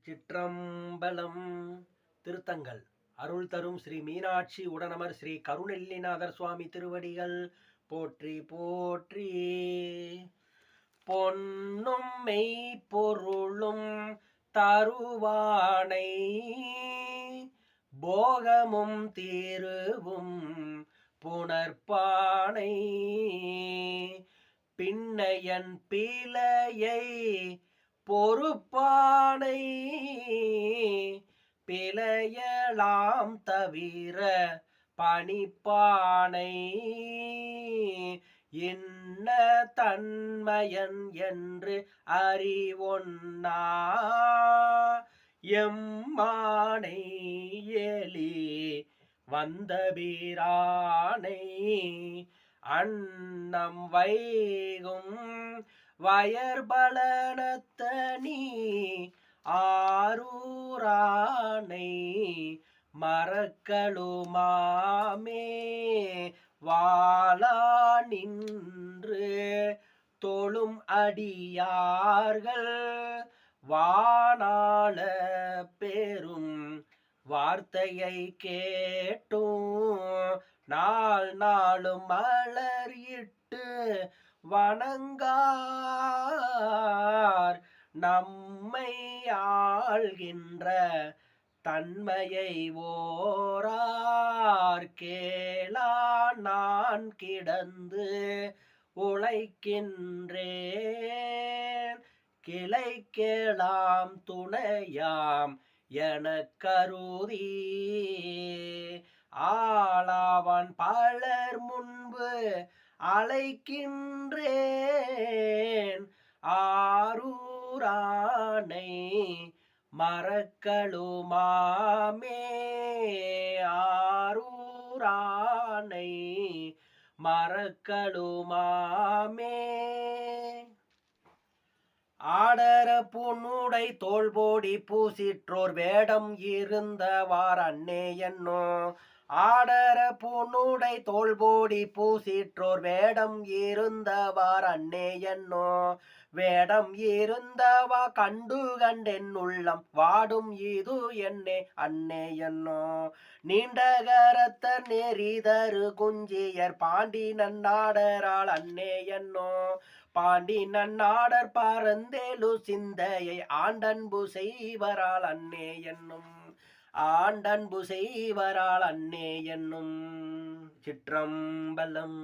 திருச்சிற்றம்பலம். திருத்தங்கள் அருள் தரும் ஸ்ரீ மீனாட்சி உடனமர் ஸ்ரீ கருணெல்லிநாதர் சுவாமி திருவடிகள் போற்றி போற்றி. பொன்னும் மெய்ப்பொருளும் தருவானை போகமும் தீருவும் புணர்ப்பானை பின்னையன் பிழையை பொறுப்பானை பிழையலாம் தவிர பணிப்பானை இன்ன தன்மையன் என்று அறிவொன்னா எம்மானை எலி வந்தபிரானை அன்னம் வைகும் வயர்பலனத்தனி ஆரூரானை மறக்கலுமாமே வாழா நின்று தொழும் அடியார்கள் வானாள பெரும் வார்த்தையை கேட்டும் நாள் நாளும் மலர் இட்டு வணங்கார் நம்மை ஆள்கின்ற தன்மையை ஓரார் கேளா நான் கிடந்து உழைக்கின்றேன் கிளை கேளாம் துணையாம் என கருதி ஆளாவான் பலர் முன்பு அழைக்கின்றேன் ஆரூரானை மறக்கலுமாமே ஆரூரானை மறக்கலுமாமே. ஆடர புன்னுடை தோள்போடி பூசிற்றோர் வேடம் இருந்தவார் அன்னே என்னோ ஆடர புன்னுடை தோள்போடி பூசிற்றோர் வேடம் இருந்தவார் அன்னே என்னோ வேடம் இருந்தவா கண்டு கண்டென் உள்ளம் வாடும் இது என்னே அன்னே என்னோ நீண்ட கரத்தர் நெறிதரு குஞ்சியர் பாண்டி நன்னாடரால் அன்னே என்னோ பாண்டி நன்னாடர் பரந்தேலு சிந்தையை ஆண்டன்பு செய்வரால் அன்னே என்னும் ஆண்டன்பு செய்வரால் அன்னே என்னும். சிற்றம்பலம்.